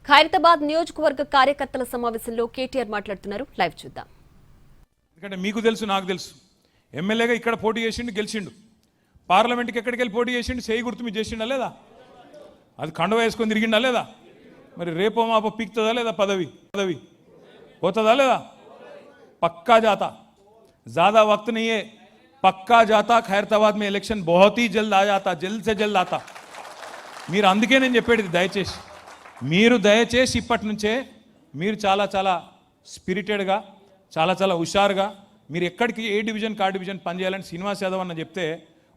ఖైరతాబాద్ నియోజకవర్గ కార్యకర్తల సమావేశంలో కేటీఆర్ మాట్లాడుతున్నారు. లైవ్ చూద్దాం. ఎందుకంటే మీకు తెలుసు, నాకు తెలుసు, ఎమ్మెల్యేగా ఇక్కడ పోటీ చేసిండు, గెలిచిండు. పార్లమెంట్కి ఎక్కడికి వెళ్ళి పోటీ చేసిండు, చేయి గుర్తు మీద చేసిండా లేదా? అది కండువ వేసుకొని తిరిగిండా లేదా? మరి రేపో మాపో పీక్తుందా లేదా? పదవి పోతుందా లేదా? पक्का जाता, ज़्यादा वक्त नहीं है, पक्का जाता. खैरताबाद में इलेक्शन बहुत ही जल्द आ जाता, जल्द से जल्द आता. మీరు అందుకే నేను చెప్పేది దయచేసి ఇప్పటి నుంచే మీరు చాలా చాలా స్పిరిటెడ్గా, చాలా చాలా హుషారుగా మీరు ఎక్కడికి ఏ డివిజన్ కా డివిజన్ పనిచేయాలని శ్రీనివాస్ యాదవ్ అన్న చెప్తే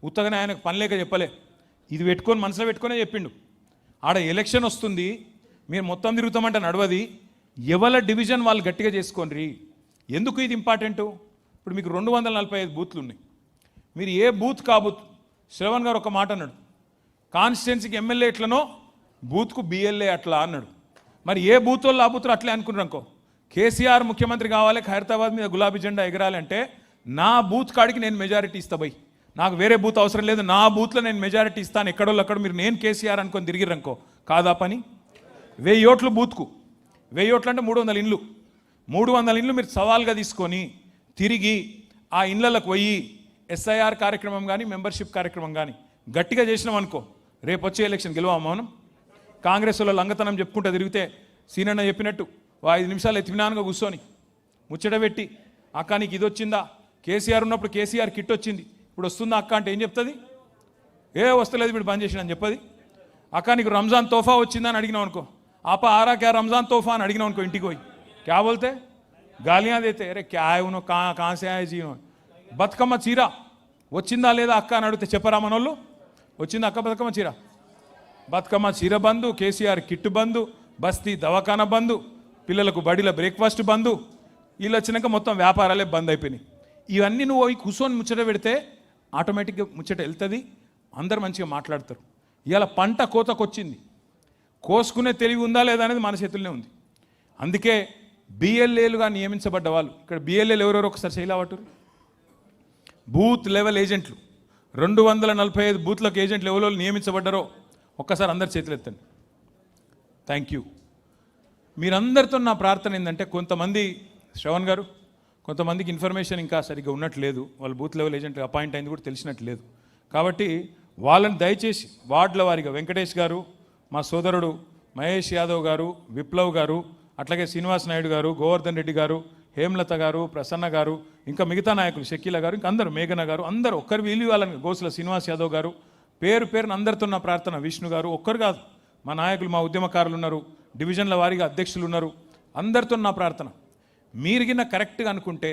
ఉత్తగానే ఆయనకు పని లేక చెప్పలే, ఇది పెట్టుకొని మనసులో పెట్టుకునే చెప్పిండు. ఆడ ఎలక్షన్ వస్తుంది, మీరు మొత్తం తిరుగుతామంటే నడవది, ఎవల డివిజన్ వాళ్ళు గట్టిగా చేసుకోండి. ఎందుకు ఇది ఇంపార్టెంటు? ఇప్పుడు మీకు 245 బూత్లు ఉన్నాయి. మీరు ఏ బూత్ కా బూత్, శ్రవణ్ గారు ఒక మాట అన్నాడు, కాన్స్టిట్యున్సీకి ఎమ్మెల్యే ఎట్లనో బూత్కు బిఎల్ఏ అట్లా అన్నాడు. మరి ఏ బూత్ వాళ్ళు ఆ బూత్లు అట్లే అనుకున్నారు అనుకో, కేసీఆర్ ముఖ్యమంత్రి కావాలి, ఖైరతాబాద్ మీద గులాబీ జెండా ఎగరాలంటే నా బూత్ కాడికి నేను మెజారిటీ ఇస్తా బై, నాకు వేరే బూత్ అవసరం లేదు, నా బూత్లో నేను మెజారిటీ ఇస్తాను. ఎక్కడోళ్ళు అక్కడ మీరు నేను కేసీఆర్ అనుకొని తిరిగిరనుకో, కాదా పని? 1000 ఓట్లు బూత్కు, 1000 ఓట్లు అంటే 300 ఇండ్లు, 300 ఇండ్లు మీరు సవాల్గా తీసుకొని తిరిగి ఆ ఇండ్లకు పోయి ఎస్ఐఆర్ కార్యక్రమం కానీ మెంబర్షిప్ కార్యక్రమం కానీ గట్టిగా చేసినాం అనుకో, రేపు వచ్చే ఎలక్షన్ గెలవా మనం? కాంగ్రెస్ వాళ్ళు లంగతనం చెప్పుకుంటూ తిరిగితే సీనన్న చెప్పినట్టు 5 నిమిషాలు ఎత్తిమినానుగా కూర్చొని ముచ్చట పెట్టి, అక్క నీకు ఇది వచ్చిందా, కేసీఆర్ ఉన్నప్పుడు కేసీఆర్ కిట్ వచ్చింది, ఇప్పుడు వస్తుందా అక్క అంటే ఏం చెప్తుంది? వస్తలేదు ఇప్పుడు బంద్ చేసిన అని చెప్పది. అక్క నీకు రంజాన్ తోఫా వచ్చిందా అని అడిగినావు అనుకో, ఆపా ఆరా క్యా రంజాన్ తోఫా అని అడిగినావు అనుకో, ఇంటికి పోయి क्या बोलते, गालियाँ देते, अरे क्या है उन्होंने, कहाँ से आए जी उन्होंने. బతుకమ్మ చీర వచ్చిందా లేదా అక్క అని అడిగితే చెప్పరా మనోళ్ళు? వచ్చిందా అక్క బతుకమ్మ చీర? బతుకమ్మ చీర బంధు, కేసీఆర్ కిట్ బంధు, బస్తీ దవాఖానా బంధు, పిల్లలకు బడిలో బ్రేక్ఫాస్ట్ బంధు, వీళ్ళు వచ్చినాక మొత్తం వ్యాపారాలే బంద్ అయిపోయినాయి. ఇవన్నీ నువ్వు పోయి కూర్చొని ముచ్చట పెడితే ఆటోమేటిక్గా ముచ్చట వెళ్తుంది, అందరు మంచిగా మాట్లాడతారు. ఇవాళ పంట కోతకొచ్చింది, కోసుకునే తెలివి ఉందా లేదా అనేది మన చేతుల్లోనే ఉంది. అందుకే బిఎల్ఏలుగా నియమించబడ్డ వాళ్ళు, ఇక్కడ బిఎల్ఏలు ఎవరెవరు ఒకసారి చేయలేవట్టు, బూత్ లెవెల్ ఏజెంట్లు 245 బూత్లకు ఏజెంట్లు ఎవరో నియమించబడ్డారో ఒక్కసారి అందరు చేతులు ఎత్తండి. Thank you. మీరందరితో నా ప్రార్థన ఏంటంటే, కొంతమంది శ్రవణ్ గారు, కొంతమందికి ఇన్ఫర్మేషన్ ఇంకా సరిగ్గా ఉన్నట్లేదు, వాళ్ళు బూత్ లెవెల్ ఏజెంట్ అపాయింట్ అయింది కూడా తెలిసినట్లేదు. కాబట్టి వాళ్ళని దయచేసి వార్డుల వారిగా వెంకటేష్ గారు, మా సోదరుడు మహేష్ యాదవ్ గారు, విప్లవ్ గారు, అట్లాగే శ్రీనివాస్ నాయుడు గారు, గోవర్ధన్ రెడ్డి గారు, హేమలత గారు, ప్రసన్న గారు, ఇంకా మిగతా నాయకులు షకీల గారు, ఇంకా అందరూ, మేఘన గారు, అందరూ ఒక్కరు వీలు వాళ్ళని, గోసుల శ్రీనివాస్ యాదవ్ గారు, పేరున అందరితో నా ప్రార్థన. విష్ణు గారు ఒక్కరు కాదు, మా నాయకులు, మా ఉద్యమకారులు ఉన్నారు, డివిజన్ల వారీగా అధ్యక్షులు ఉన్నారు, అందరితో నా ప్రార్థన. మీరు గిన్న కరెక్ట్గా అనుకుంటే